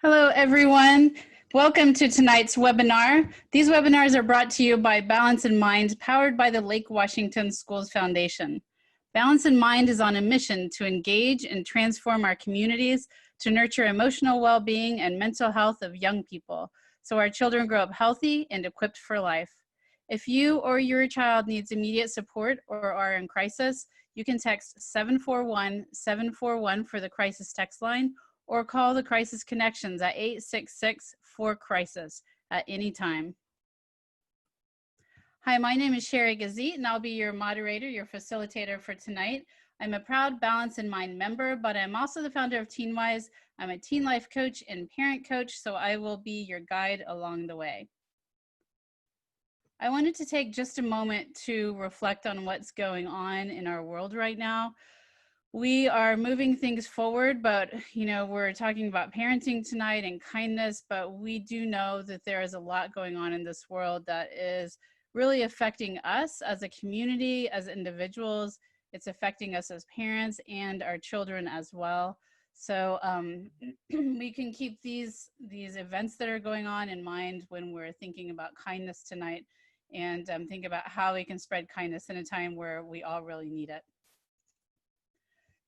Hello, everyone. Welcome to tonight's webinar. These webinars are brought to you by Balance in Mind, powered by the Lake Washington Schools Foundation. Balance in Mind is on a mission to engage and transform our communities to nurture emotional well-being and mental health of young people, so our children grow up healthy and equipped for life. If you or your child needs immediate support or are in crisis, you can text 741-741 for the crisis text line, or call the Crisis Connections at 866-4-CRISIS at any time. Hi, my name is Sherry Gazit, and I'll be your moderator, your facilitator for tonight. I'm a proud Balance in Mind member, but I'm also the founder of TeenWise. I'm a teen life coach and parent coach, so I will be your guide along the way. I wanted to take just a moment to reflect on what's going on in our world right now. We are moving things forward, but we're talking about parenting tonight and kindness, but we do know that there is a lot going on in this world that is really affecting us as a community, as individuals. It's affecting us as parents and our children as well. So we can keep these events that are going on in mind when we're thinking about kindness tonight, and think about how we can spread kindness in a time where we all really need it.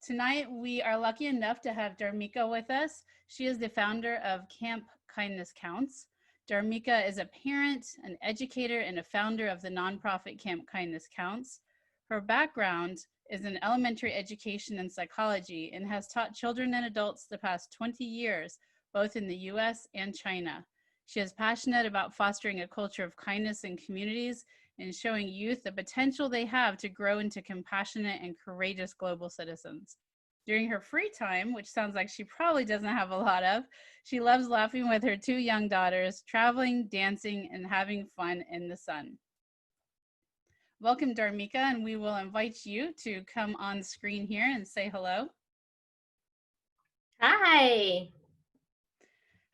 Tonight, we are lucky enough to have Dhaarmika with us. She is the founder of Camp Kindness Counts. Dhaarmika is a parent, an educator, and a founder of the nonprofit Camp Kindness Counts. Her background is in elementary education and psychology and has taught children and adults the past 20 years, both in the US and China. She is passionate about fostering a culture of kindness in communities and showing youth the potential they have to grow into compassionate and courageous global citizens. During her free time, which sounds like she probably doesn't have a lot of, she loves laughing with her 2 young daughters, traveling, dancing, and having fun in the sun. Welcome, Dhaarmika, and we will invite you to come on screen here and say hello. Hi.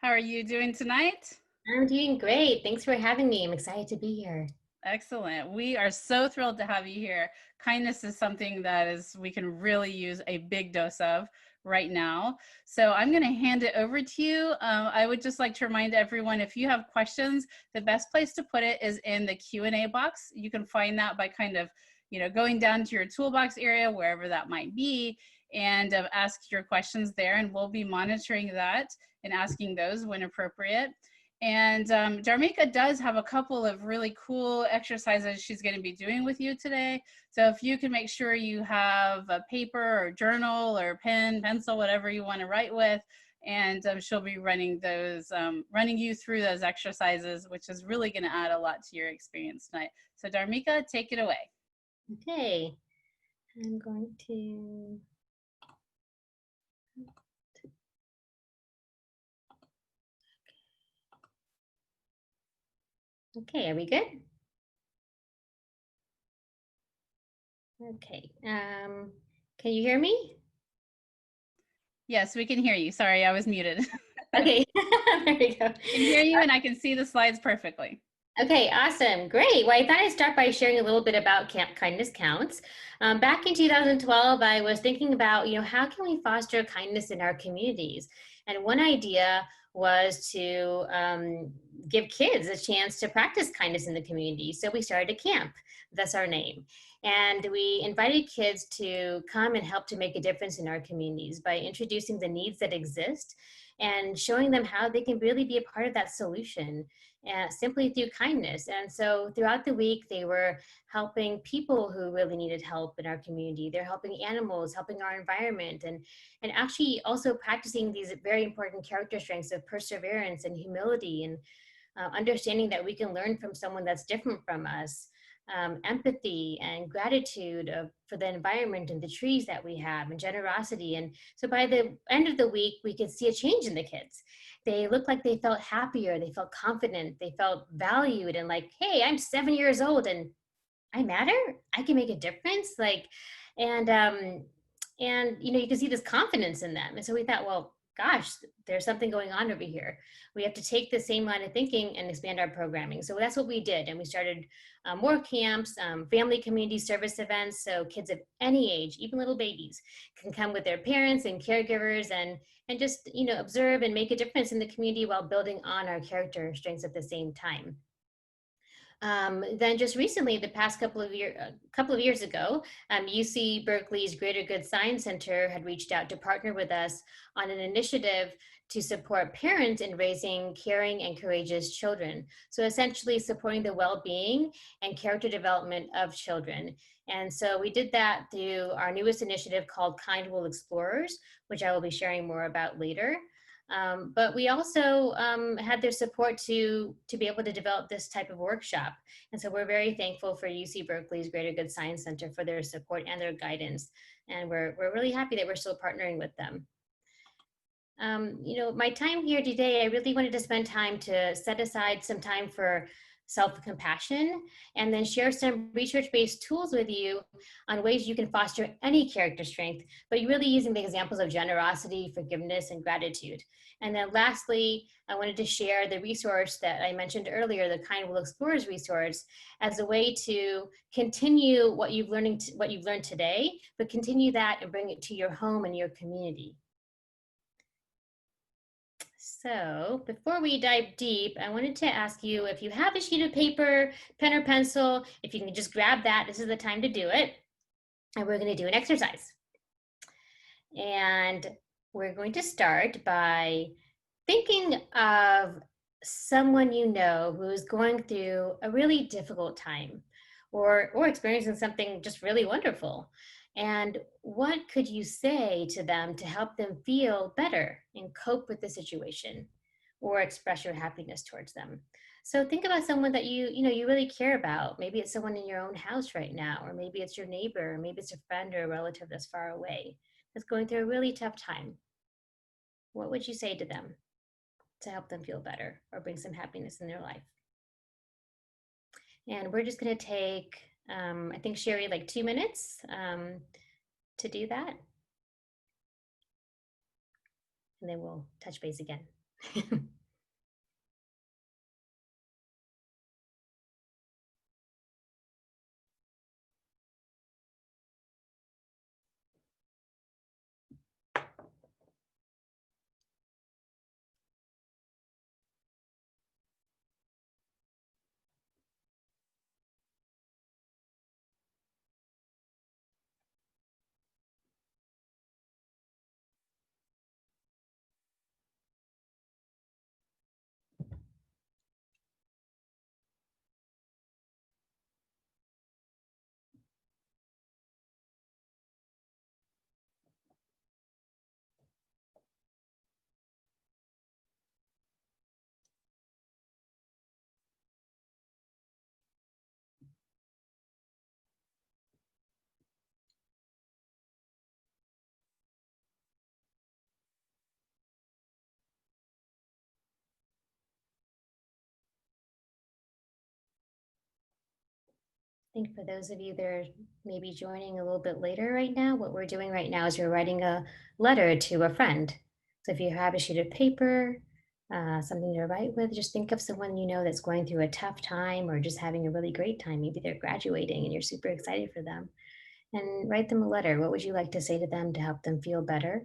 How are you doing tonight? I'm doing great. Thanks for having me. I'm excited to be here. Excellent. We are so thrilled to have you here. Kindness is something that we can really use a big dose of right now. So I'm going to hand it over to you. I would just like to remind everyone, if you have questions, the best place to put it is in the Q&A box. You can find that by kind of, going down to your toolbox area, wherever that might be, and ask your questions there. And we'll be monitoring that and asking those when appropriate. And Dhaarmika does have a couple of really cool exercises she's going to be doing with you today. So if you can make sure you have a paper or journal or pen, pencil, whatever you want to write with, and she'll be running those, running you through those exercises, which is really going to add a lot to your experience tonight. So Dhaarmika, take it away. Okay, I'm going to... Okay, are we good? Okay, can you hear me? Yes, we can hear you. Sorry, I was muted. Okay, there we go. I can hear you and I can see the slides perfectly. Okay, awesome. Great. Well, I thought I'd start by sharing a little bit about Camp Kindness Counts. Back in 2012, I was thinking about, how can we foster kindness in our communities? And one idea was to give kids a chance to practice kindness in the community. So we started a camp, that's our name. And we invited kids to come and help to make a difference in our communities by introducing the needs that exist and showing them how they can really be a part of that solution. Simply through kindness. And so throughout the week, they were helping people who really needed help in our community. They're helping animals, helping our environment, and actually also practicing these very important character strengths of perseverance and humility, and understanding that we can learn from someone that's different from us. Empathy and gratitude for the environment and the trees that we have, and generosity. And so by the end of the week, we could see a change in the kids. They looked like they felt happier, they felt confident, they felt valued, and like, hey, I'm 7 years old and I matter, I can make a difference. And you can see this confidence in them. And so we thought, well, gosh, there's something going on over here. We have to take the same line of thinking and expand our programming. So that's what we did. And we started more camps, family community service events. So kids of any age, even little babies, can come with their parents and caregivers and just, observe and make a difference in the community while building on our character strengths at the same time. Then just recently, the past couple of years ago, UC Berkeley's Greater Good Science Center had reached out to partner with us on an initiative to support parents in raising caring and courageous children. So essentially supporting the well-being and character development of children. And so we did that through our newest initiative called Kind Will Explorers, which I will be sharing more about later. But we also had their support to be able to develop this type of workshop. And so we're very thankful for UC Berkeley's Greater Good Science Center for their support and their guidance. And we're really happy that we're still partnering with them. My time here today, I really wanted to spend time to set aside some time for self-compassion and then share some research-based tools with you on ways you can foster any character strength, but really using the examples of generosity, forgiveness, and gratitude. And then lastly, I wanted to share the resource that I mentioned earlier, the Kind Will Explorers resource, as a way to continue what you've learned today, but continue that and bring it to your home and your community. So before we dive deep, I wanted to ask you if you have a sheet of paper, pen or pencil, if you can just grab that, this is the time to do it. And we're going to do an exercise. And we're going to start by thinking of someone you know who is going through a really difficult time or experiencing something just really wonderful. And what could you say to them to help them feel better and cope with the situation or express your happiness towards them? So think about someone that you really care about. Maybe it's someone in your own house right now, or maybe it's your neighbor, or maybe it's a friend or a relative that's far away that's going through a really tough time. What would you say to them to help them feel better or bring some happiness in their life? And we're just going to take, I think, Sherry, like 2 minutes to do that. And then we'll touch base again. I think for those of you that are maybe joining a little bit later right now, what we're doing right now is we're writing a letter to a friend. So if you have a sheet of paper, something to write with, just think of someone you know that's going through a tough time or just having a really great time. Maybe they're graduating and you're super excited for them. And write them a letter. What would you like to say to them to help them feel better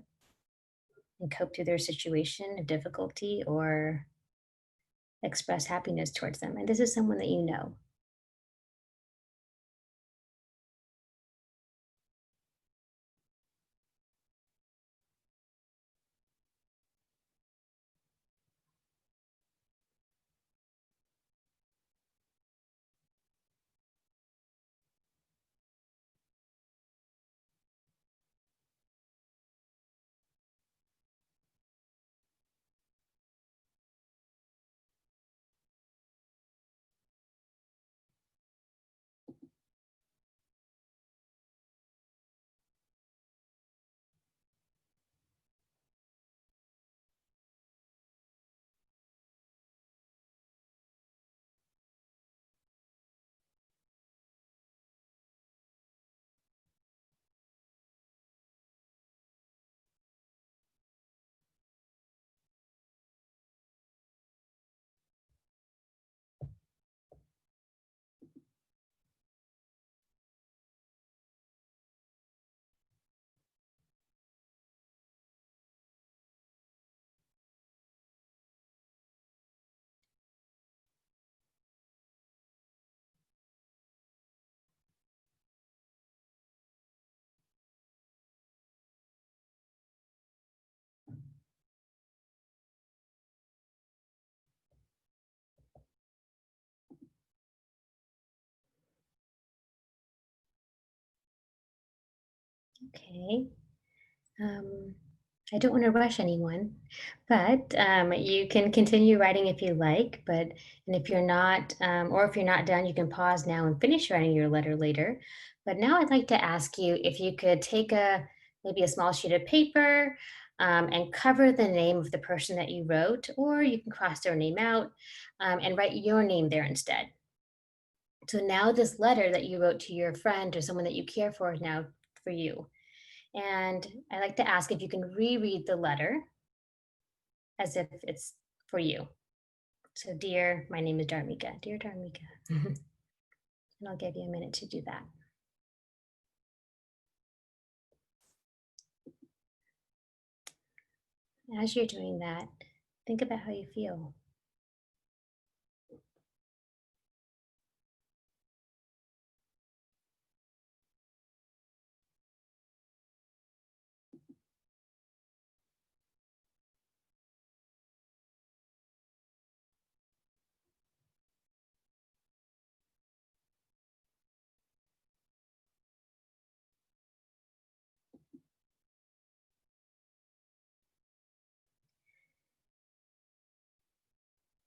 and cope through their situation of difficulty or express happiness towards them? And this is someone that you know. Okay. I don't want to rush anyone, but you can continue writing if you like. And if you're not, or if you're not done, you can pause now and finish writing your letter later. But now I'd like to ask you if you could take maybe a small sheet of paper and cover the name of the person that you wrote, or you can cross their name out and write your name there instead. So now this letter that you wrote to your friend or someone that you care for is now for you. And I like to ask if you can reread the letter as if it's for you. So, dear, my name is Dhaarmika. Dear Dhaarmika. And I'll give you a minute to do that. As you're doing that, think about how you feel.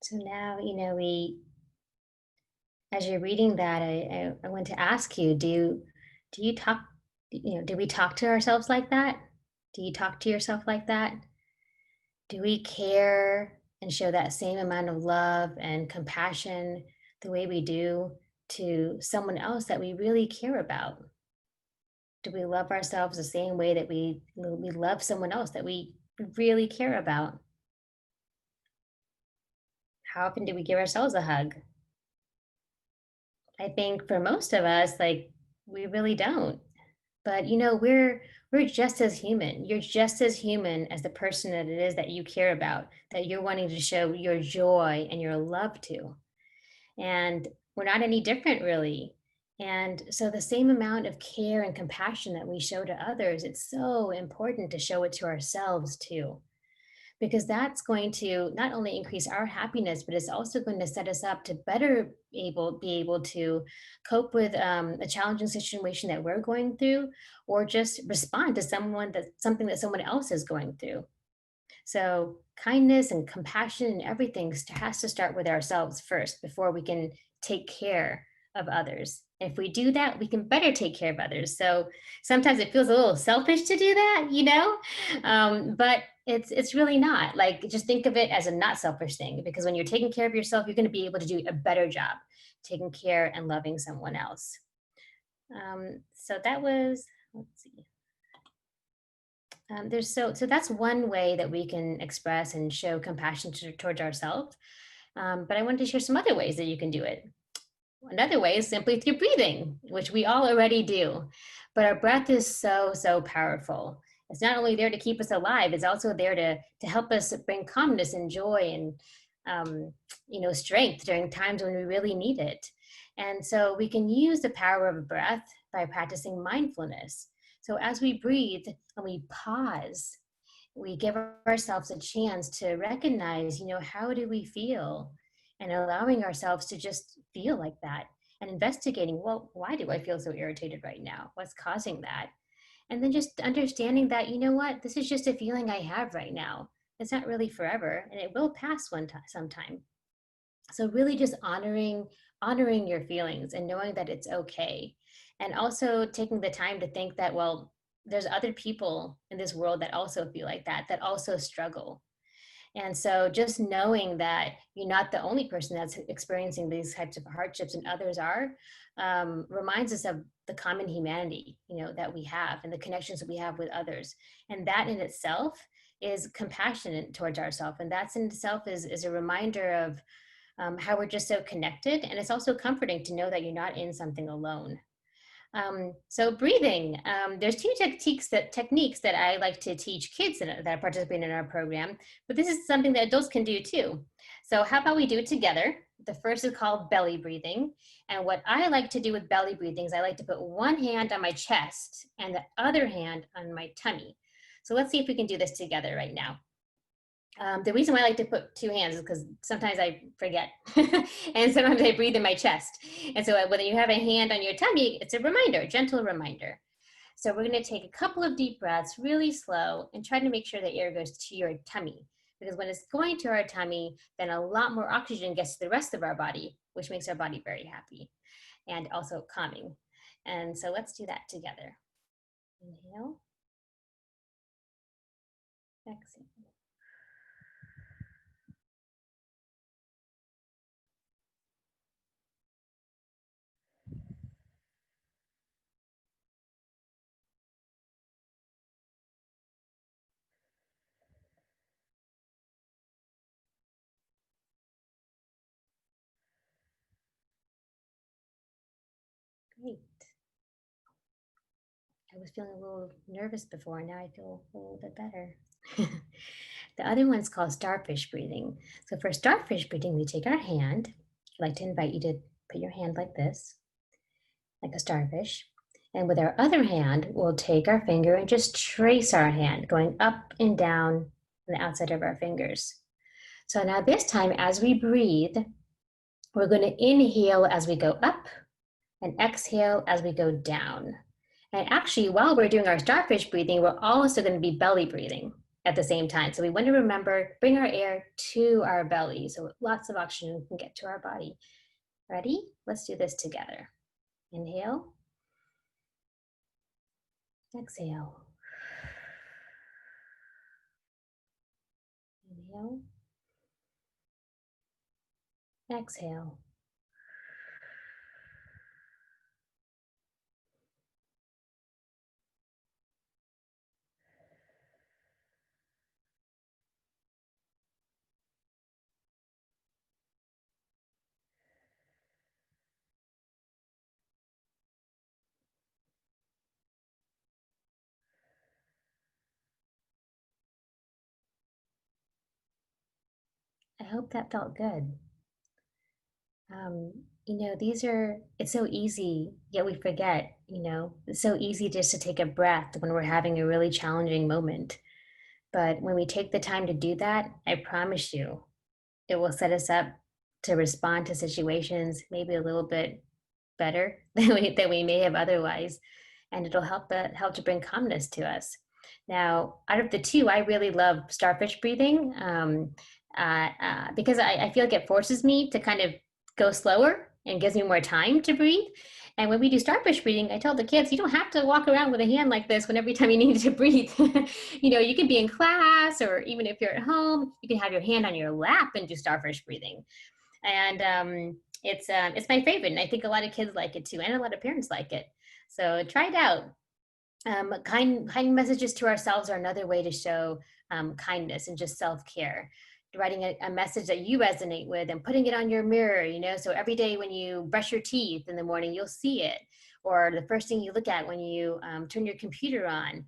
So now, as you're reading that, I want to ask you, do you talk, do we talk to ourselves like that? Do you talk to yourself like that? Do we care and show that same amount of love and compassion the way we do to someone else that we really care about? Do we love ourselves the same way that we love someone else that we really care about? How often do we give ourselves a hug? I think for most of us, like, we really don't. But we're just as human. You're just as human as the person that it is that you care about, that you're wanting to show your joy and your love to. And we're not any different, really. And so the same amount of care and compassion that we show to others, it's so important to show it to ourselves too, because that's going to not only increase our happiness, but it's also going to set us up to better be able to cope with a challenging situation that we're going through, or just respond to something that someone else is going through. So kindness and compassion and everything has to start with ourselves first before we can take care of others. If we do that, we can better take care of others. So sometimes it feels a little selfish to do that, but it's really not. Like, just think of it as a not selfish thing, because when you're taking care of yourself, you're going to be able to do a better job taking care and loving someone else. So that was, let's see. So that's one way that we can express and show compassion towards ourselves. But I wanted to share some other ways that you can do it. Another way is simply through breathing, which we all already do. But our breath is so powerful. It's not only there to keep us alive, it's also there to help us bring calmness and joy and strength during times when we really need it. And so we can use the power of breath by practicing mindfulness. So as we breathe and we pause, we give ourselves a chance to recognize, how do we feel? And allowing ourselves to just feel like that and investigating, well, why do I feel so irritated right now? What's causing that? And then just understanding that, what, this is just a feeling I have right now. It's not really forever, and it will pass sometime. So really just honoring your feelings and knowing that it's okay. And also taking the time to think that, well, there's other people in this world that also feel like that also struggle. And so just knowing that you're not the only person that's experiencing these types of hardships and others are, reminds us of the common humanity, that we have and the connections that we have with others. And that in itself is compassionate towards ourselves. And that's in itself is a reminder of how we're just so connected. And it's also comforting to know that you're not in something alone. So breathing, there's two techniques that I like to teach kids that participate in our program, but this is something that adults can do too. So how about we do it together? The first is called belly breathing. And what I like to do with belly breathing is I like to put one hand on my chest and the other hand on my tummy. So let's see if we can do this together right now. The reason why I like to put two hands is because sometimes I forget and sometimes I breathe in my chest. And so when you have a hand on your tummy, it's a reminder, a gentle reminder. So we're going to take a couple of deep breaths, really slow, and try to make sure the air goes to your tummy. Because when it's going to our tummy, then a lot more oxygen gets to the rest of our body, which makes our body very happy and also calming. And so let's do that together. Inhale, exhale. Great. I was feeling a little nervous before, now I feel a little bit better. The other one's called starfish breathing. So for starfish breathing, we take our hand. I'd like to invite you to put your hand like this, like a starfish. And with our other hand, we'll take our finger and just trace our hand, going up and down on the outside of our fingers. So now this time, as we breathe, we're going to inhale as we go up and exhale as we go down. And actually, while we're doing our starfish breathing, we're also going to be belly breathing at the same time. So we want to remember, bring our air to our belly so lots of oxygen can get to our body. Ready? Let's do this together. Inhale. Exhale. Inhale. Exhale. I hope that felt good. It's so easy, yet we forget, it's so easy just to take a breath when we're having a really challenging moment. But when we take the time to do that, I promise you, it will set us up to respond to situations maybe a little bit better than we may have otherwise. And it'll help to bring calmness to us. Now, out of the two, I really love starfish breathing because I feel like it forces me to kind of go slower and gives me more time to breathe. And when we do starfish breathing, I tell the kids, you don't have to walk around with a hand like this when every time you need to breathe. You can be in class, or even if you're at home, you can have your hand on your lap and do starfish breathing. And it's my favorite, and I think a lot of kids like it too, and a lot of parents like it. So try it out. Kind messages to ourselves are another way to show kindness and just self-care. Writing a message that you resonate with and putting it on your mirror, so every day when you brush your teeth in the morning, you'll see it. Or the first thing you look at when you turn your computer on.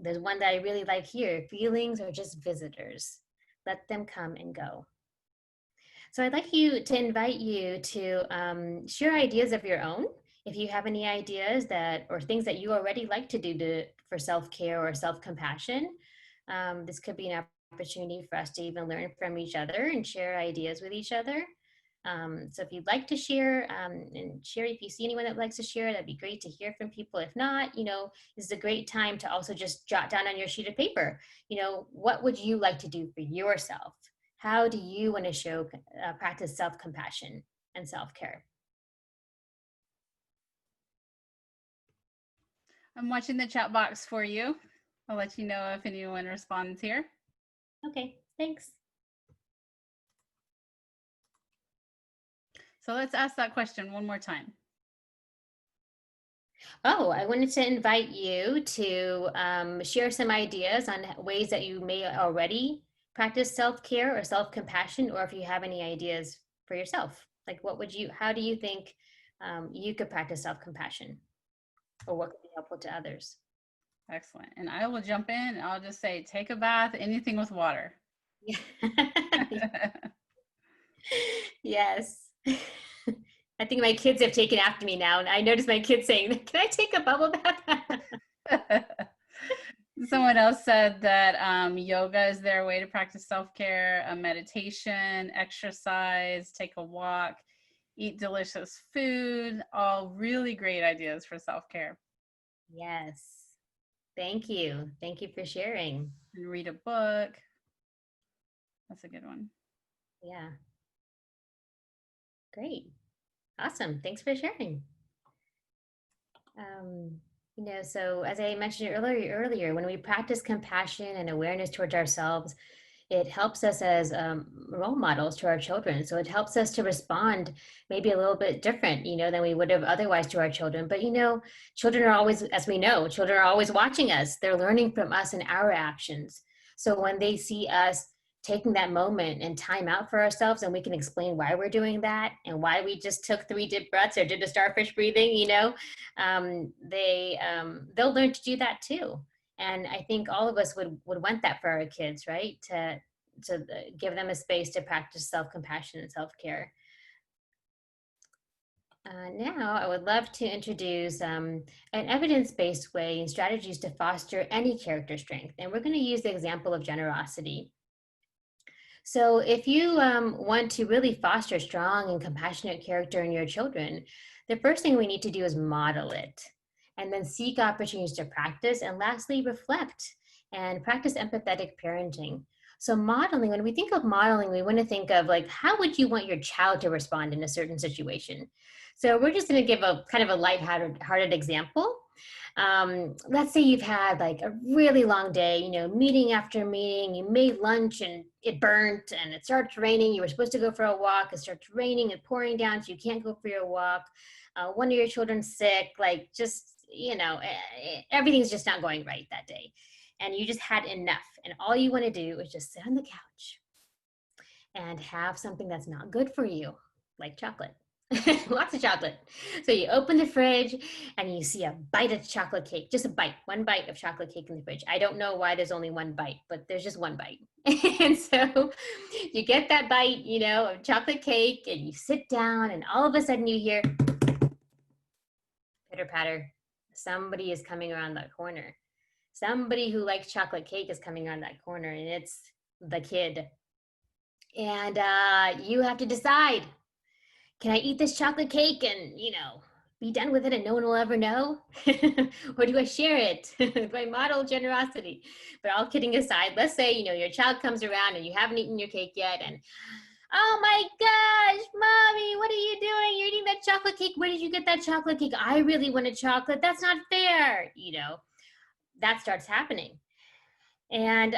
There's one that I really like here: feelings are just visitors. Let them come and go. So I'd like to invite you to share ideas of your own. If you have any ideas or things that you already like to do for self-care or self-compassion, this could be an opportunity for us to even learn from each other and share ideas with each other. So if you'd like to share, and share if you see anyone that likes to share, that'd be great to hear from people. If not, this is a great time to also just jot down on your sheet of paper, what would you like to do for yourself? How do you want to practice self-compassion and self-care? I'm watching the chat box for you. I'll let you know if anyone responds here. Okay, thanks. So let's ask that question one more time. Oh, I wanted to invite you to share some ideas on ways that you may already practice self-care or self-compassion, or if you have any ideas for yourself. Like how do you think you could practice self-compassion, or what could be helpful to others? Excellent. And I will jump in and I'll just say, take a bath, anything with water. Yeah. Yes. I think my kids have taken after me now, and I noticed my kids saying, "Can I take a bubble bath?" Someone else said that yoga is their way to practice self-care, meditation, exercise, take a walk, eat delicious food, all really great ideas for self-care. Yes. Thank you. Thank you for sharing. and read a book. That's a good one. Yeah, great. Awesome. Thanks for sharing. Um, so as I mentioned earlier, when we practice compassion and awareness towards ourselves, it helps us as role models to our children. So it helps us to respond maybe a little bit different, than we would have otherwise to our children. But children are always, as we know, children are always watching us. They're learning from us and our actions. So when they see us taking that moment and time out for ourselves, and we can explain why we're doing that and why we just took 3 deep breaths or did the starfish breathing, they'll learn to do that too. And I think all of us would want that for our kids, right? To give them a space to practice self-compassion and self-care. Now, I would love to introduce an evidence-based way and strategies to foster any character strength. And we're going to use the example of generosity. So if you want to really foster strong and compassionate character in your children, the first thing we need to do is model it, and then seek opportunities to practice, and lastly, reflect and practice empathetic parenting. So modeling, when we think of modeling, we want to think of like, how would you want your child to respond in a certain situation? So we're just going to give a kind of a lighthearted example. Let's say you've had like a really long day, meeting after meeting, you made lunch and it burnt and it starts raining. You were supposed to go for a walk. It starts raining and pouring down, so you can't go for your walk. One of your children's sick, like just, everything's just not going right that day. And you just had enough. And all you want to do is just sit on the couch and have something that's not good for you, like chocolate. Lots of chocolate. So you open the fridge and you see a bite of chocolate cake, just a bite, one bite of chocolate cake in the fridge. I don't know why there's only one bite, but there's just one bite. And so you get that bite, of chocolate cake, and you sit down, and all of a sudden you hear pitter patter. Somebody is coming around that corner. Somebody who likes chocolate cake is coming around that corner, and it's the kid. And you have to decide, can I eat this chocolate cake and, be done with it and no one will ever know? Or do I share it? Do I model generosity? But all kidding aside, let's say, your child comes around and you haven't eaten your cake yet, and, oh my gosh, mommy, what are you doing? You're eating that chocolate cake. Where did you get that chocolate cake? I really wanted chocolate. That's not fair. That starts happening. And,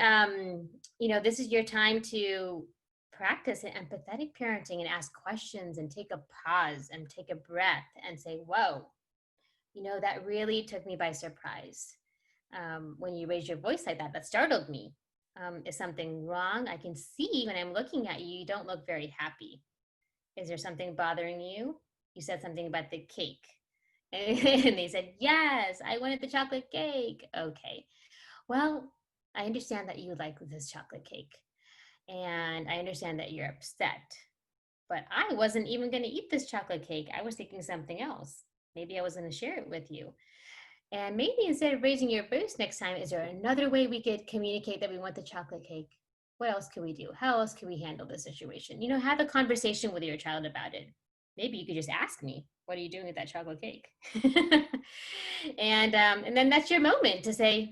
this is your time to practice an empathetic parenting and ask questions and take a pause and take a breath and say, whoa, that really took me by surprise. When you raise your voice like that startled me. Is something wrong? I can see when I'm looking at you, you don't look very happy. Is there something bothering you? You said something about the cake. And they said, yes, I wanted the chocolate cake. Okay. Well, I understand that you like this chocolate cake. And I understand that you're upset. But I wasn't even going to eat this chocolate cake. I was thinking something else. Maybe I was going to share it with you. And maybe instead of raising your voice next time, is there another way we could communicate that we want the chocolate cake? What else can we do? How else can we handle this situation? Have a conversation with your child about it. Maybe you could just ask me, what are you doing with that chocolate cake? And then that's your moment to say,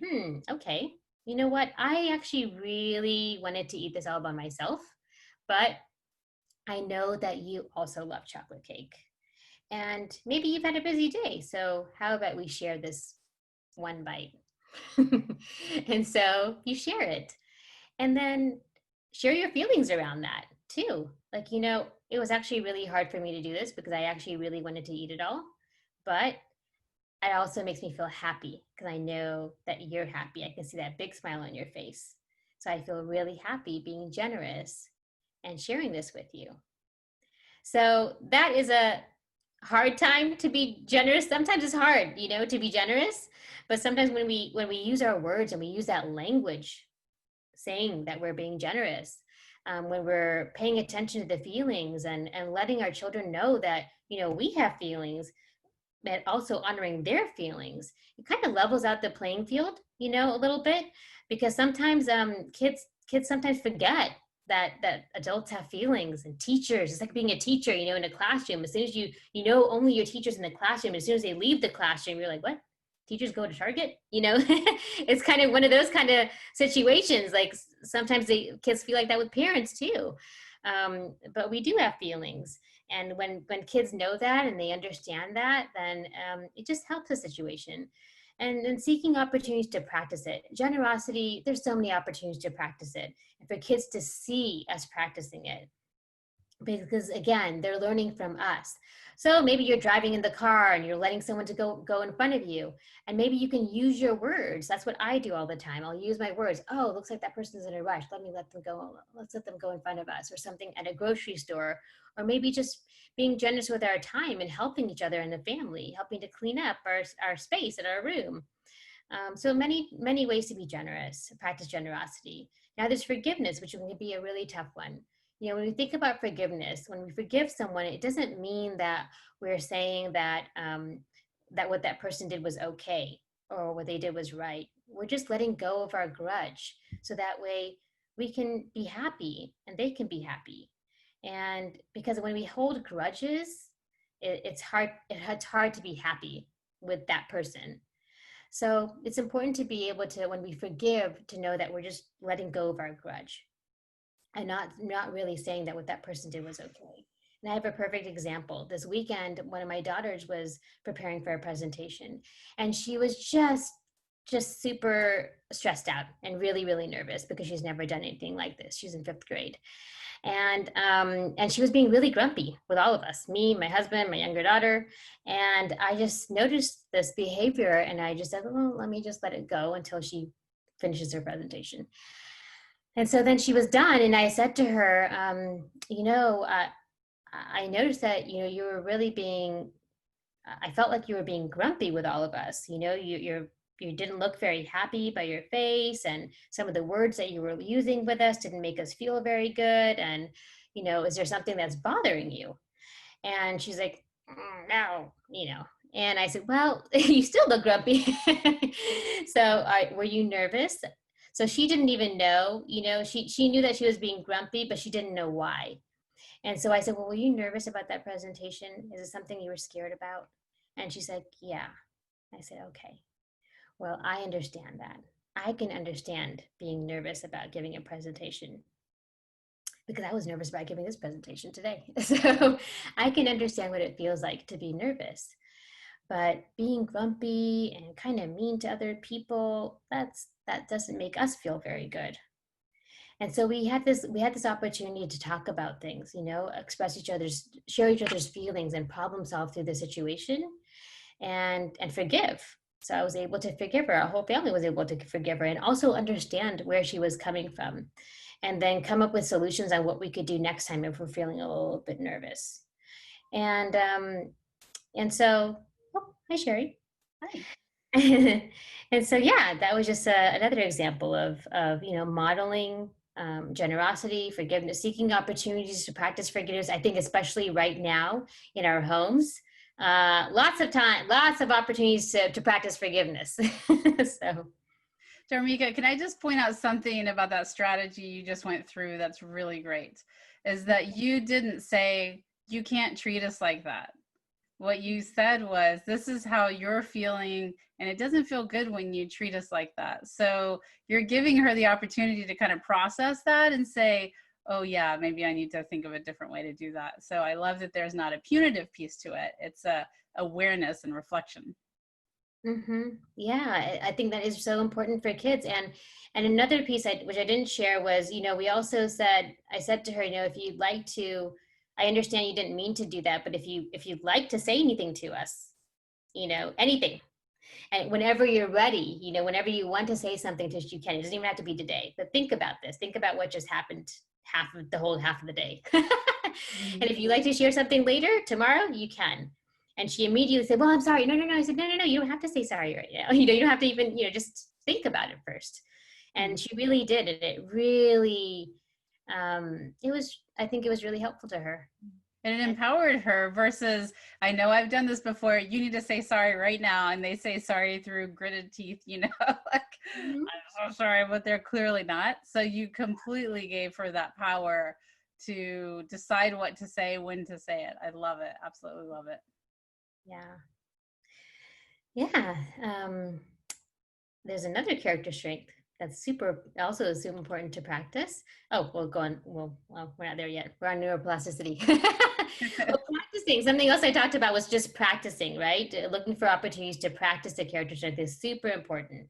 okay, you know what? I actually really wanted to eat this all by myself, but I know that you also love chocolate cake. And maybe you've had a busy day. So how about we share this one bite? And so you share it. And then share your feelings around that too. Like, it was actually really hard for me to do this because I actually really wanted to eat it all. But it also makes me feel happy because I know that you're happy. I can see that big smile on your face. So I feel really happy being generous and sharing this with you. So that is a hard time to be generous. Sometimes it's hard, to be generous. But sometimes when we use our words and we use that language, saying that we're being generous, when we're paying attention to the feelings and letting our children know that, we have feelings, but also honoring their feelings, it kind of levels out the playing field, a little bit, because sometimes kids sometimes forget that adults have feelings, and teachers, it's like being a teacher, in a classroom. As soon as you know only your teachers in the classroom, as soon as they leave the classroom, you're like, what? teachers go to Target, it's kind of one of those kind of situations. Like sometimes kids feel like that with parents too. But we do have feelings. And when kids know that and they understand that, then it just helps the situation. And then seeking opportunities to practice it. Generosity, there's so many opportunities to practice it. And for kids to see us practicing it, because again, they're learning from us. So maybe you're driving in the car and you're letting someone to go in front of you, and maybe you can use your words. That's what I do all the time. I'll use my words. Oh, looks like that person's in a rush. Let them go. Let's let them go in front of us, or something at a grocery store, or maybe just being generous with our time and helping each other in the family, helping to clean up our space in our room. So many ways to be generous, practice generosity. Now there's forgiveness, which can be a really tough one. When we think about forgiveness, when we forgive someone, it doesn't mean that we're saying that that what that person did was okay or what they did was right. We're just letting go of our grudge, so that way we can be happy and they can be happy. And because when we hold grudges, it's hard. It's hard to be happy with that person. So it's important to be able to, when we forgive, to know that we're just letting go of our grudge and not really saying that what that person did was okay. And I have a perfect example. This weekend, one of my daughters was preparing for a presentation, and she was just super stressed out and really, really nervous because she's never done anything like this. She's in 5th grade. And she was being really grumpy with all of us, me, my husband, my younger daughter. And I just noticed this behavior, and I just said, well, let me just let it go until she finishes her presentation. And so then she was done, and I said to her, I noticed that, you were really being, I felt like you were being grumpy with all of us. You didn't look very happy by your face, and some of the words that you were using with us didn't make us feel very good. And, is there something that's bothering you? And she's like, no, And I said, well, you still look grumpy. So were you nervous? So she didn't even know, she knew that she was being grumpy, but she didn't know why. And so I said, well, were you nervous about that presentation? Is it something you were scared about? And she said, yeah. I said, okay, well, I understand that. I can understand being nervous about giving a presentation, because I was nervous about giving this presentation today. So I can understand what it feels like to be nervous. But being grumpy and kind of mean to other people, that doesn't make us feel very good. And so we had this opportunity to talk about things, share each other's feelings and problem solve through the situation, and forgive. So I was able to forgive her. Our whole family was able to forgive her, and also understand where she was coming from, and then come up with solutions on what we could do next time if we're feeling a little bit nervous. And so, oh, hi, Sherry. Hi. And so, yeah, that was just another example of modeling generosity, forgiveness, seeking opportunities to practice forgiveness. I think especially right now in our homes, lots of time, lots of opportunities to practice forgiveness. So, Dhaarmika, can I just point out something about that strategy you just went through that's really great? Is that you didn't say, you can't treat us like that. What you said was, this is how you're feeling, and it doesn't feel good when you treat us like that. So you're giving her the opportunity to kind of process that and say, oh yeah, maybe I need to think of a different way to do that. So I love that there's not a punitive piece to it. It's a awareness and reflection. Yeah, I think that is so important for kids. And another piece which I didn't share was, we also said, I said to her, if you'd like to, I understand you didn't mean to do that, but if you'd like to say anything to us, anything, and whenever you're ready, whenever you want to say something to us, you can. It doesn't even have to be today, but think about this. Think about what just happened the whole half of the day. And if you'd like to share something later, tomorrow, you can. And she immediately said, well, I'm sorry. No. I said, no, you don't have to say sorry right now. You don't have to even, just think about it first. And she really did. And it really, I think it was really helpful to her. And it empowered her versus, I know I've done this before, you need to say sorry right now. And they say sorry through gritted teeth, like, I'm so sorry, but they're clearly not. So you completely gave her that power to decide what to say, when to say it. I love it. Absolutely love it. Yeah. Yeah. There's another character strength that's also super important to practice. Oh, we'll go on. Well, we're not there yet. We're on neuroplasticity. Well, practicing, something else I talked about was just practicing, right? Looking for opportunities to practice the character strength is super important.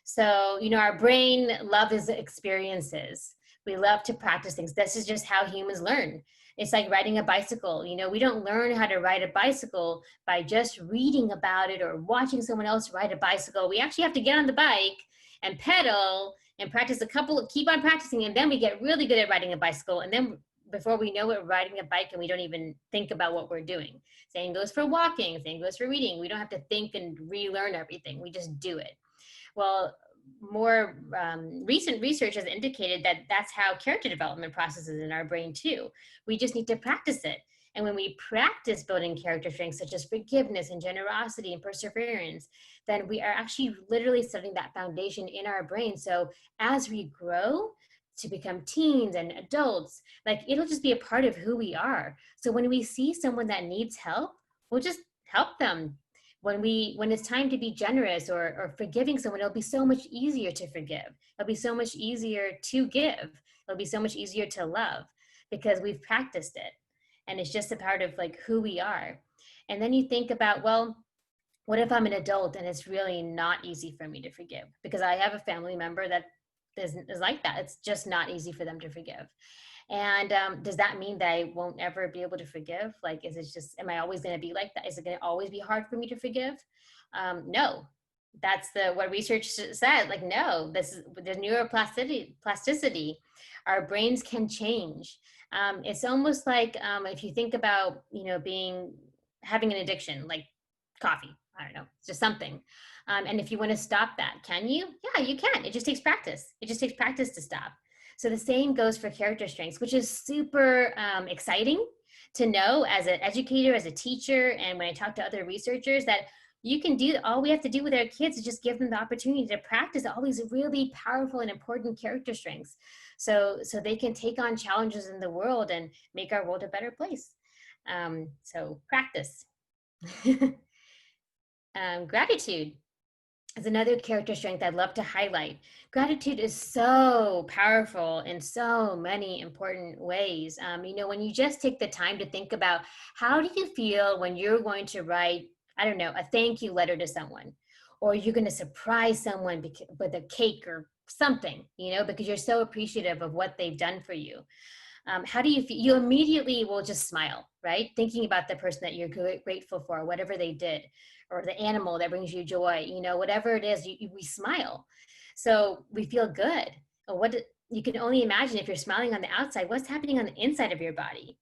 So, our brain loves experiences. We love to practice things. This is just how humans learn. It's like riding a bicycle. We don't learn how to ride a bicycle by just reading about it or watching someone else ride a bicycle. We actually have to get on the bike and pedal and practice keep on practicing. And then we get really good at riding a bicycle. And then before we know it, we're riding a bike and we don't even think about what we're doing. Same goes for walking, same goes for reading. We don't have to think and relearn everything. We just do it. Well, more recent research has indicated that that's how character development processes in our brain too. We just need to practice it. And when we practice building character strengths such as forgiveness and generosity and perseverance, then we are actually literally setting that foundation in our brain. So as we grow to become teens and adults, like it'll just be a part of who we are. So when we see someone that needs help, we'll just help them. When it's time to be generous or forgiving someone, it'll be so much easier to forgive. It'll be so much easier to give. It'll be so much easier to love because we've practiced it. And it's just a part of like who we are. And then you think about, well, what if I'm an adult and it's really not easy for me to forgive? Because I have a family member that is like that. It's just not easy for them to forgive. And does that mean that I won't ever be able to forgive? Like, am I always going to be like that? Is it going to always be hard for me to forgive? No, that's what research said. Like, no, there's neuroplasticity. Our brains can change. It's almost like if you think about, having an addiction, like coffee, I don't know, it's just something. And if you want to stop that, can you? Yeah, you can. It just takes practice. It just takes practice to stop. So the same goes for character strengths, which is super exciting to know as an educator, as a teacher, and when I talk to other researchers that all we have to do with our kids is just give them the opportunity to practice all these really powerful and important character strengths. So they can take on challenges in the world and make our world a better place. So practice. Gratitude is another character strength I'd love to highlight. Gratitude is so powerful in so many important ways. When you just take the time to think about how do you feel when you're going to write, I don't know, a thank you letter to someone, or you're going to surprise someone with a cake or something, because you're so appreciative of what they've done for you. How do you feel? You immediately will just smile, right? Thinking about the person that you're grateful for, whatever they did, or the animal that brings you joy, whatever it is, we smile. So we feel good. You can only imagine if you're smiling on the outside, what's happening on the inside of your body?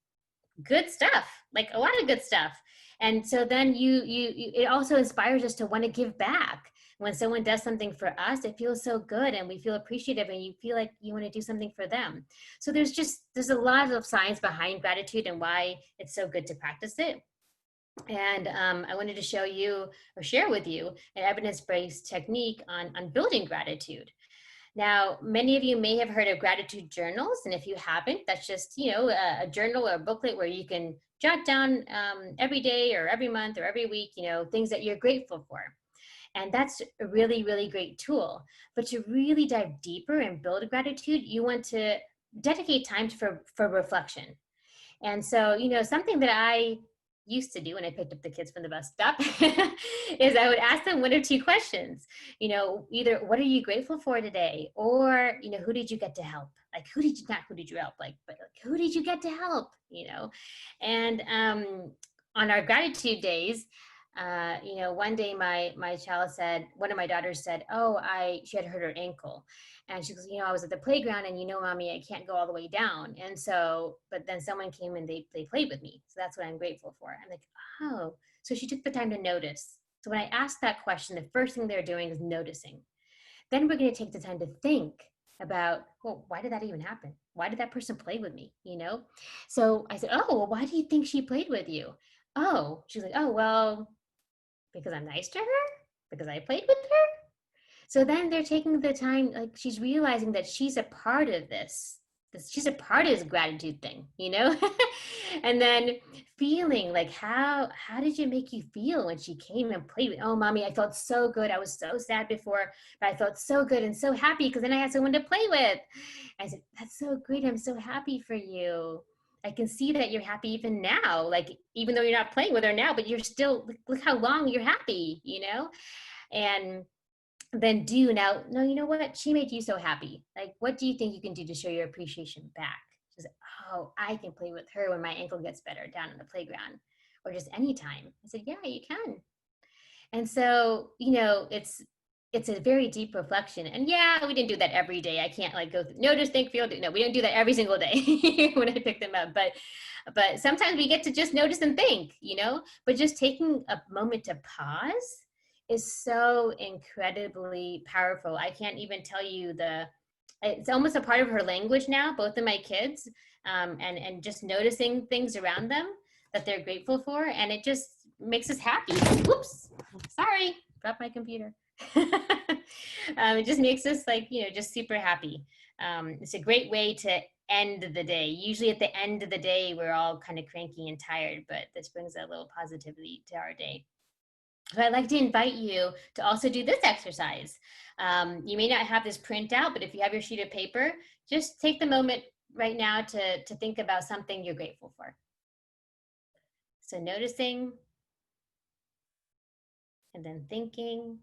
Good stuff, like a lot of good stuff. And so then it also inspires us to want to give back. When someone does something for us, it feels so good and we feel appreciative and you feel like you want to do something for them. So there's a lot of science behind gratitude and why it's so good to practice it. And I wanted to show you or share with you an evidence-based technique on building gratitude. Now, many of you may have heard of gratitude journals, and if you haven't, that's just, a journal or a booklet where you can jot down every day or every month or every week, things that you're grateful for. And that's a really, really great tool. But to really dive deeper and build gratitude, you want to dedicate time for reflection. And so, something that I used to do when I picked up the kids from the bus stop is I would ask them one or two questions, either what are you grateful for today? Or, who did you get to help? Like, who did you help? Like, but like, who did you get to help? And on our gratitude days, one day one of my daughters said, she had hurt her ankle. And she goes, I was at the playground and mommy, I can't go all the way down. And so, but then someone came and they played with me. So that's what I'm grateful for. I'm like, oh, so she took the time to notice. So when I asked that question, the first thing they're doing is noticing. Then we're going to take the time to think about, well, why did that even happen? Why did that person play with me? So I said, oh, well, why do you think she played with you? Oh, she's like, oh, well, because I'm nice to her? Because I played with her? So then they're taking the time, like she's realizing that she's a part of this just a part of this gratitude thing, you know? And then feeling like how did you make you feel when she came and played with, oh mommy, I felt so good. I was so sad before, but I felt so good and so happy because then I had someone to play with. I said, that's so great. I'm so happy for you. I can see that you're happy even now, like even though you're not playing with her now, but you're still, look how long you're happy, you know? And then do now, no, you know what? She made you so happy. Like, what do you think you can do to show your appreciation back? She's like, oh, I can play with her when my ankle gets better down in the playground or just anytime. I said, yeah, you can. And so, it's a very deep reflection. And yeah, we didn't do that every day. I can't like go through, notice, think, feel. No, we didn't do that every single day when I pick them up. But sometimes we get to just notice and think, but just taking a moment to pause is so incredibly powerful. I can't even tell you it's almost a part of her language now, both of my kids, and just noticing things around them that they're grateful for. And it just makes us happy. Whoops, sorry, dropped my computer. It just makes us just super happy. It's a great way to end the day. Usually at the end of the day, we're all kind of cranky and tired, but this brings a little positivity to our day. So I'd like to invite you to also do this exercise. You may not have this printout, but if you have your sheet of paper, just take the moment right now to think about something you're grateful for. So noticing, and then thinking,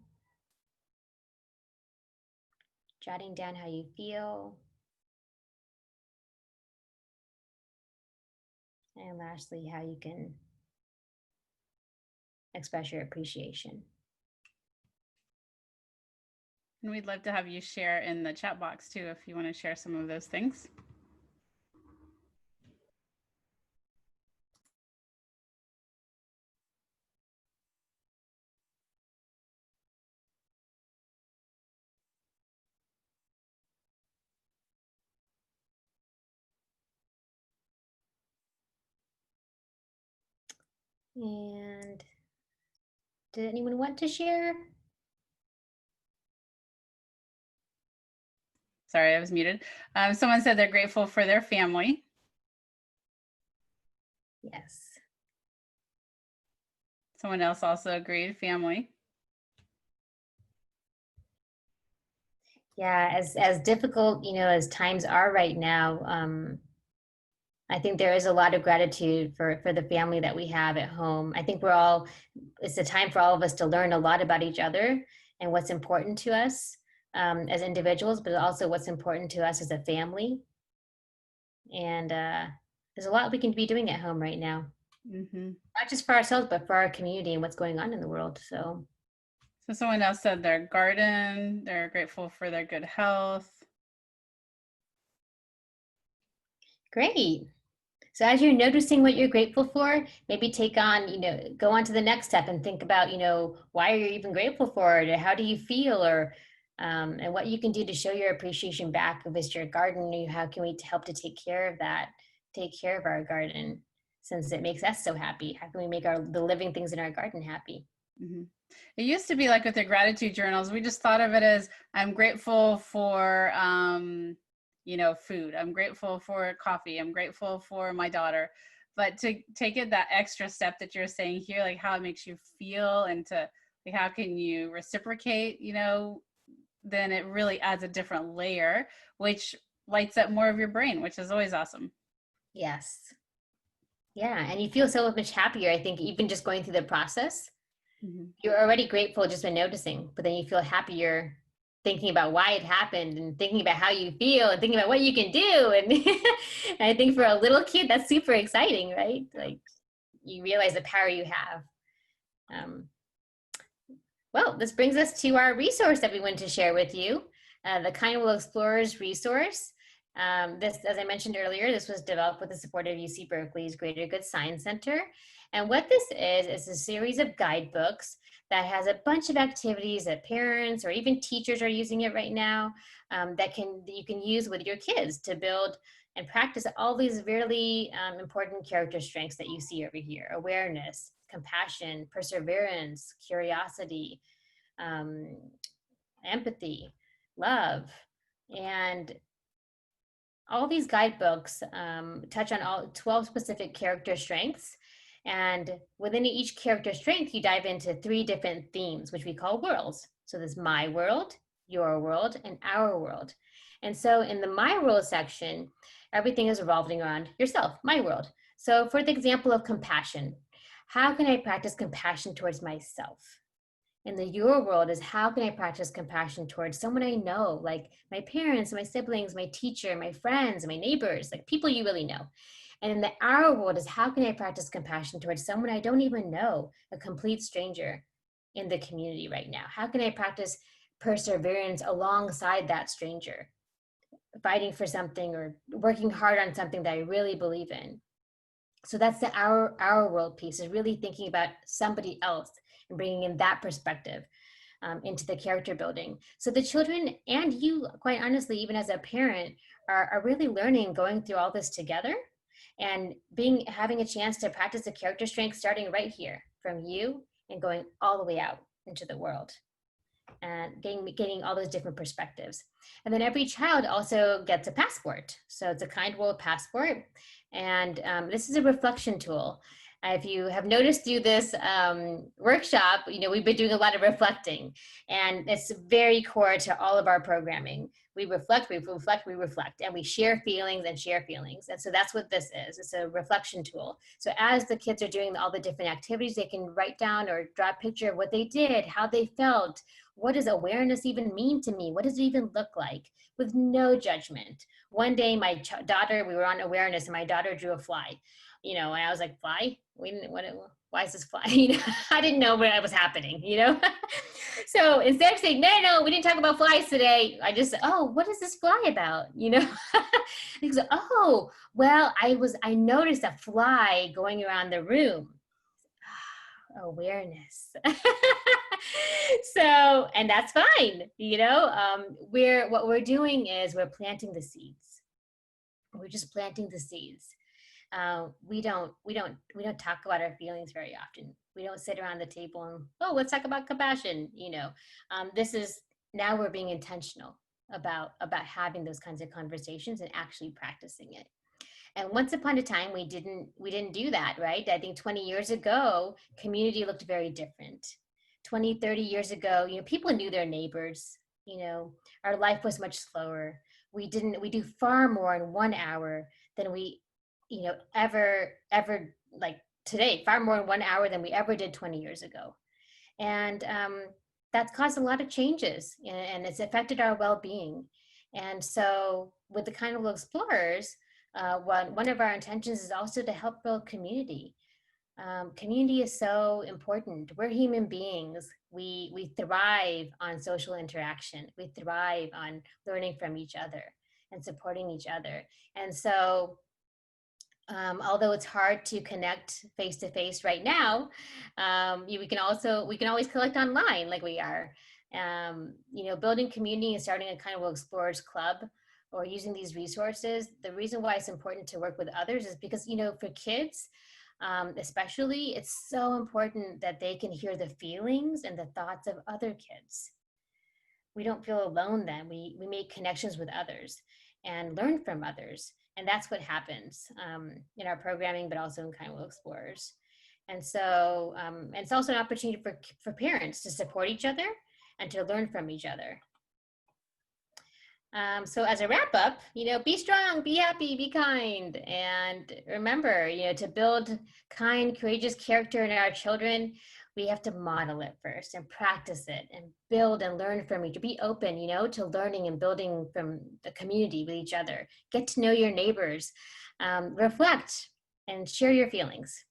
jotting down how you feel, and lastly, how you can express your appreciation. And we'd love to have you share in the chat box too, if you want to share some of those things. And did anyone want to share? Sorry, I was muted. Someone said they're grateful for their family. Yes. Someone else also agreed, family. Yeah, as difficult, as times are right now, I think there is a lot of gratitude for the family that we have at home. I think it's a time for all of us to learn a lot about each other and what's important to us as individuals, but also what's important to us as a family. And there's a lot we can be doing at home right now. Mm-hmm. Not just for ourselves, but for our community and what's going on in the world. So someone else said their garden, they're grateful for their good health. great. So as you're noticing what you're grateful for, maybe go on to the next step and think about, why are you even grateful for it? Or how do you feel? Or and what you can do to show your appreciation back. If it's your garden, how can we help to take care of that? Take care of our garden since it makes us so happy. How can we make the living things in our garden happy? Mm-hmm. It used to be like with the gratitude journals, we just thought of it as I'm grateful for, food. I'm grateful for coffee. I'm grateful for my daughter. But to take it that extra step that you're saying here, like how it makes you feel and how can you reciprocate, then it really adds a different layer, which lights up more of your brain, which is always awesome. Yes. Yeah. And you feel so much happier, I think, even just going through the process. Mm-hmm. You're already grateful just by noticing, but then you feel happier thinking about why it happened and thinking about how you feel and thinking about what you can do. And, and I think for a little kid, that's super exciting, right? Like you realize the power you have. Well, this brings us to our resource that we want to share with you, the Kindle Explorers resource. This, as I mentioned earlier, this was developed with the support of UC Berkeley's Greater Good Science Center. And what this is a series of guidebooks that has a bunch of activities that parents or even teachers are using it right now that you can use with your kids to build and practice all these really important character strengths that you see over here: awareness, compassion, perseverance, curiosity, empathy, love. And all these guidebooks touch on all 12 specific character strengths. And within each character strength, you dive into 3 different themes, which we call worlds. So there's my world, your world, and our world. And so in the my world section, everything is revolving around yourself, my world. So for the example of compassion, how can I practice compassion towards myself? In the your world is how can I practice compassion towards someone I know, like my parents, my siblings, my teacher, my friends, my neighbors, like people you really know. And in the our world is how can I practice compassion towards someone I don't even know, a complete stranger in the community right now? How can I practice perseverance alongside that stranger, fighting for something or working hard on something that I really believe in? So that's the our world piece, is really thinking about somebody else and bringing in that perspective into the character building. So the children and you, quite honestly, even as a parent, are really learning, going through all this together, and having a chance to practice the character strength starting right here from you and going all the way out into the world, and getting all those different perspectives. And then every child also gets a passport. So it's a kind world passport. And this is a reflection tool. If you have noticed through this workshop, we've been doing a lot of reflecting, and it's very core to all of our programming. We reflect, we reflect, we reflect, and we share feelings and share feelings. And so that's what this is. It's a reflection tool. So as the kids are doing all the different activities, they can write down or draw a picture of what they did, how they felt. What does awareness even mean to me? What does it even look like? With no judgment. One day, my daughter, we were on awareness, and my daughter drew a fly. And I was like, fly? We didn't, why is this fly? I didn't know what was happening, So instead of saying, no, we didn't talk about flies today, I just, oh, what is this fly about? He goes, oh, well, I noticed a fly going around the room. Awareness. So, and that's fine. What we're doing is we're planting the seeds. We're just planting the seeds. We don't talk about our feelings very often. We don't sit around the table and, oh, let's talk about compassion. This is, now we're being intentional about having those kinds of conversations and actually practicing it. And once upon a time, we didn't do that, right? I think 20 years ago, community looked very different. 20, 30 years ago, people knew their neighbors. Our life was much slower. We do far more in 1 hour than we, ever, like today, far more in 1 hour than we ever did 20 years ago. And that's caused a lot of changes, and it's affected our well-being. And so with the Kind World Explorers, one of our intentions is also to help build community. Community is so important. We're human beings. We thrive on social interaction. We thrive on learning from each other and supporting each other. And so, although it's hard to connect face to face right now, we can always collect online like we are. Building community and starting a Kind World Explorers Club, or using these resources. The reason why it's important to work with others is because, for kids, especially, it's so important that they can hear the feelings and the thoughts of other kids. We don't feel alone then. We make connections with others and learn from others. And that's what happens in our programming, but also in Kind World Explorers. And so it's also an opportunity for parents to support each other and to learn from each other. So as a wrap up, be strong, be happy, be kind. And remember, to build kind, courageous character in our children, we have to model it first and practice it and build and learn from each other. Be open, to learning and building from the community with each other. Get to know your neighbors, reflect, and share your feelings.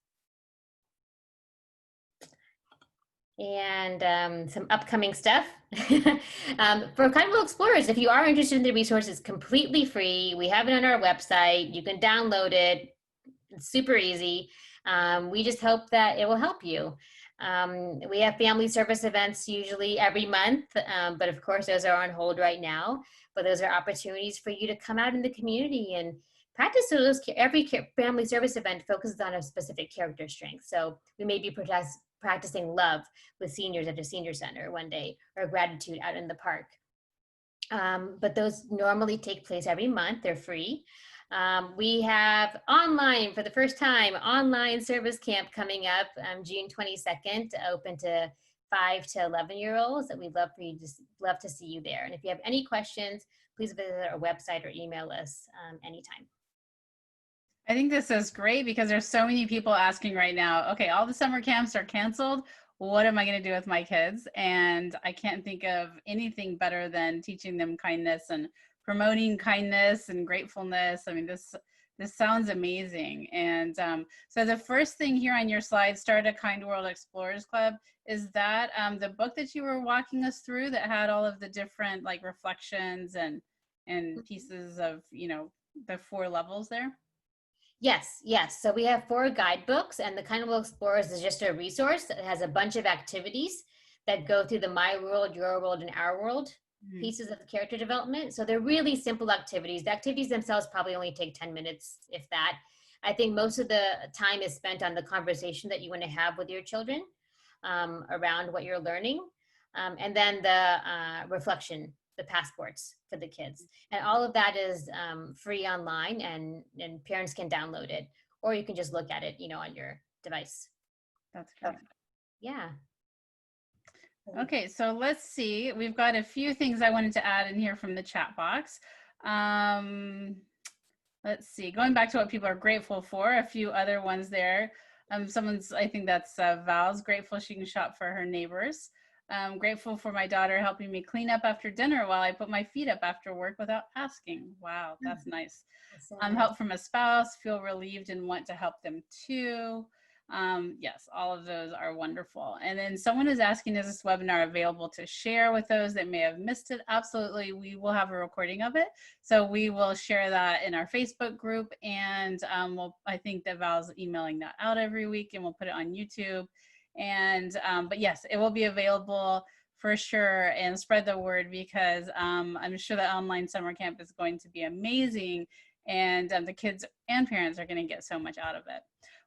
And some upcoming stuff. For Kind World Explorers, if you are interested in the resources, completely free. We have it on our website. You can download it. It's super easy. We just hope that it will help you. We have family service events usually every month, but of course those are on hold right now. But those are opportunities for you to come out in the community and practice those. Every family service event focuses on a specific character strength. So we may be practicing love with seniors at a senior center one day, or gratitude out in the park. but those normally take place every month. They're free. We have online, for the first time, online service camp coming up June 22nd, open to 5 to 11-year-olds. That we'd love to see you there. And if you have any questions, please visit our website or email us anytime. I think this is great because there's so many people asking right now, okay, all the summer camps are canceled. What am I going to do with my kids? And I can't think of anything better than teaching them kindness and promoting kindness and gratefulness. I mean, this sounds amazing. And so the first thing here on your slide, Start a Kind World Explorers Club, is that the book that you were walking us through that had all of the different like reflections and pieces of, you know, the 4 levels there? Yes, yes. So we have 4 guidebooks, and the Kind World Explorers is just a resource that has a bunch of activities that go through the My World, Your World, and Our World pieces of the character development. So they're really simple activities. The activities themselves probably only take 10 minutes, if that. I think most of the time is spent on the conversation that you want to have with your children around what you're learning. And then the reflection, the passports for the kids. And all of that is free online, and parents can download it, or you can just look at it, you know, on your device. That's great. Yeah. Okay, so let's see. We've got a few things I wanted to add in here from the chat box. Let's see. Going back to what people are grateful for, a few other ones there. I think that's Val's grateful she can shop for her neighbors. Grateful for my daughter helping me clean up after dinner while I put my feet up after work without asking. Wow, that's nice. So nice. Help from a spouse, feel relieved and want to help them too. Yes, all of those are wonderful. And then someone is asking, is this webinar available to share with those that may have missed it? Absolutely. We will have a recording of it. So we will share that in our Facebook group. And I think that Val's emailing that out every week, and we'll put it on YouTube. And, but yes, it will be available for sure, and spread the word, because I'm sure that online summer camp is going to be amazing, and the kids and parents are going to get so much out of it.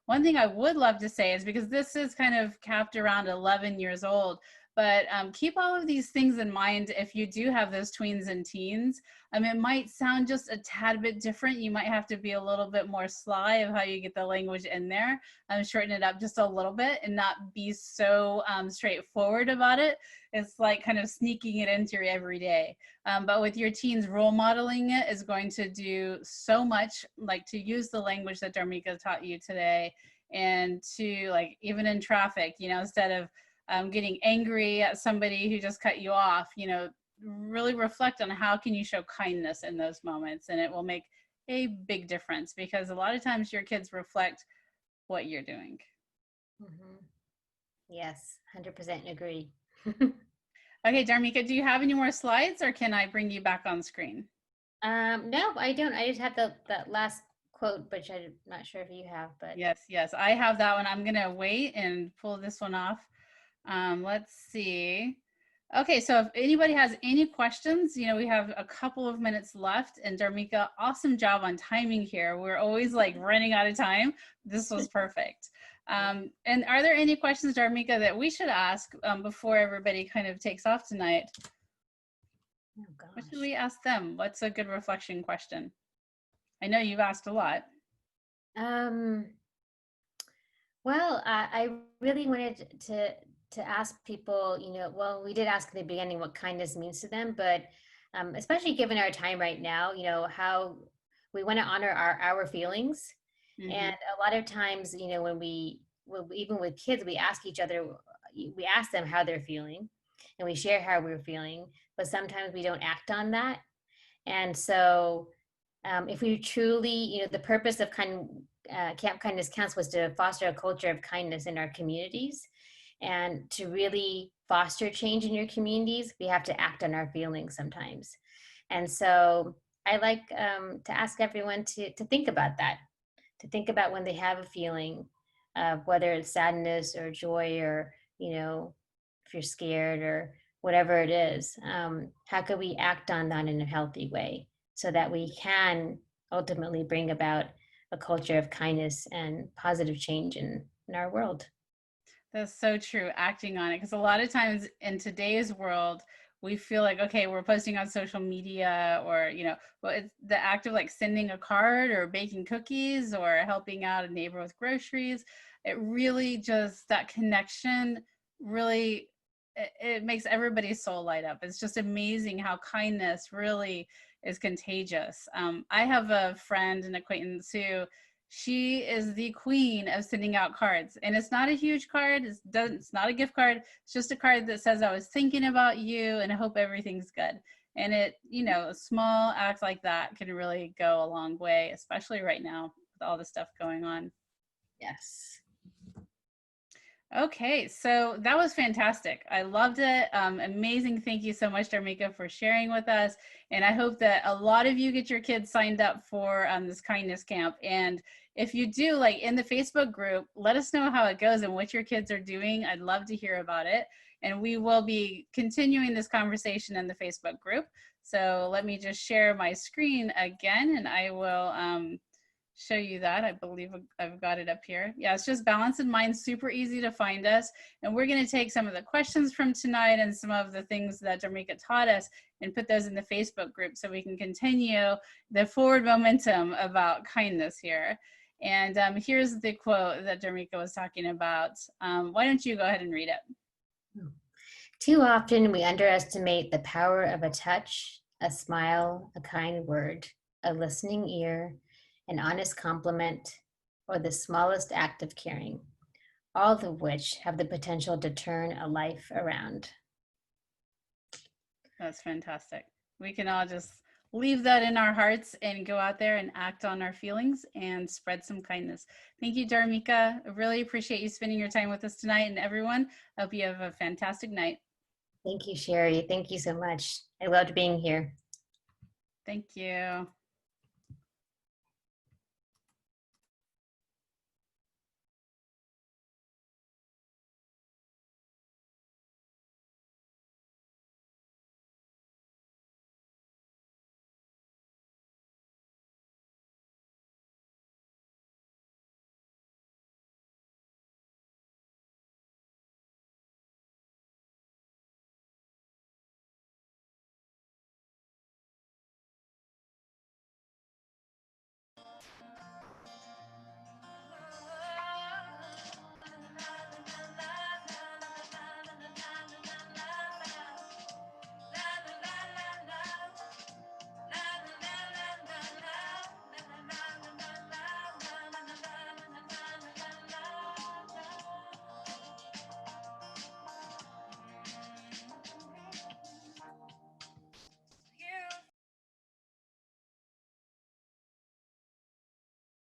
One thing I would love to say is, because this is kind of capped around 11 years old, but keep all of these things in mind if you do have those tweens and teens. It might sound just a tad bit different. You might have to be a little bit more sly of how you get the language in there, shorten it up just a little bit and not be so straightforward about it. It's like kind of sneaking it into your everyday. But with your teens, role modeling it is going to do so much, like to use the language that Dhaarmika taught you today, and to, like, even in traffic, you know, instead of getting angry at somebody who just cut you off, you know, really reflect on how can you show kindness in those moments, and it will make a big difference, because a lot of times your kids reflect what you're doing. Yes, 100% agree. Okay, Dhaarmika, do you have any more slides, or can I bring you back on screen? No, I don't. I just have that last quote, which I'm not sure if you have, but. Yes, I have that one. I'm gonna wait and pull this one off. Let's see. Okay, so if anybody has any questions, you know, we have a couple of minutes left, and Dhaarmika, awesome job on timing here. We're always like running out of time. This was perfect. And are there any questions, Dhaarmika, that we should ask before everybody kind of takes off tonight? Oh, gosh. What should we ask them? What's a good reflection question? I know you've asked a lot. Well, I really wanted to ask people, you know, well, we did ask in the beginning what kindness means to them, but especially given our time right now, you know, how we want to honor our feelings. And a lot of times, you know, even with kids, we ask each other, we ask them how they're feeling, and we share how we're feeling, but sometimes we don't act on that. And so if we truly, you know, the purpose of Camp Kindness Counts was to foster a culture of kindness in our communities. And to really foster change in your communities, we have to act on our feelings sometimes. And so I like to ask everyone to think about that, to think about when they have a feeling, whether it's sadness or joy, or, you know, if you're scared or whatever it is, how could we act on that in a healthy way, so that we can ultimately bring about a culture of kindness and positive change in our world. That's so true, acting on it. Because a lot of times in today's world, we feel like, okay, we're posting on social media, or, you know, well, it's the act of like sending a card or baking cookies or helping out a neighbor with groceries. It really just, that connection really, it makes everybody's soul light up. It's just amazing how kindness really is contagious. I have a friend, an acquaintance who, she is the queen of sending out cards, and it's not a huge card. It's not a gift card. It's just a card that says, I was thinking about you and I hope everything's good. And it, you know, a small act like that can really go a long way, especially right now with all the stuff going on. Yes. Okay, so that was fantastic. I loved it. Amazing. Thank you so much, Dhaarmika, for sharing with us. And I hope that a lot of you get your kids signed up for this kindness camp. And if you do, like in the Facebook group, let us know how it goes and what your kids are doing. I'd love to hear about it. And we will be continuing this conversation in the Facebook group. So let me just share my screen again, and I will show you that. I believe I've got it up here. Yeah, it's just Balance in Mind, super easy to find us. And we're going to take some of the questions from tonight and some of the things that Dhaarmika taught us and put those in the Facebook group so we can continue the forward momentum about kindness here. And here's the quote that Dhaarmika was talking about. Why don't you go ahead and read it? Too often we underestimate the power of a touch, a smile, a kind word, a listening ear, an honest compliment, or the smallest act of caring, all of which have the potential to turn a life around. That's fantastic. We can all just leave that in our hearts and go out there and act on our feelings and spread some kindness. Thank you, Dhaarmika. I really appreciate you spending your time with us tonight. And everyone, I hope you have a fantastic night. Thank you, Sherry. Thank you so much. I loved being here. Thank you.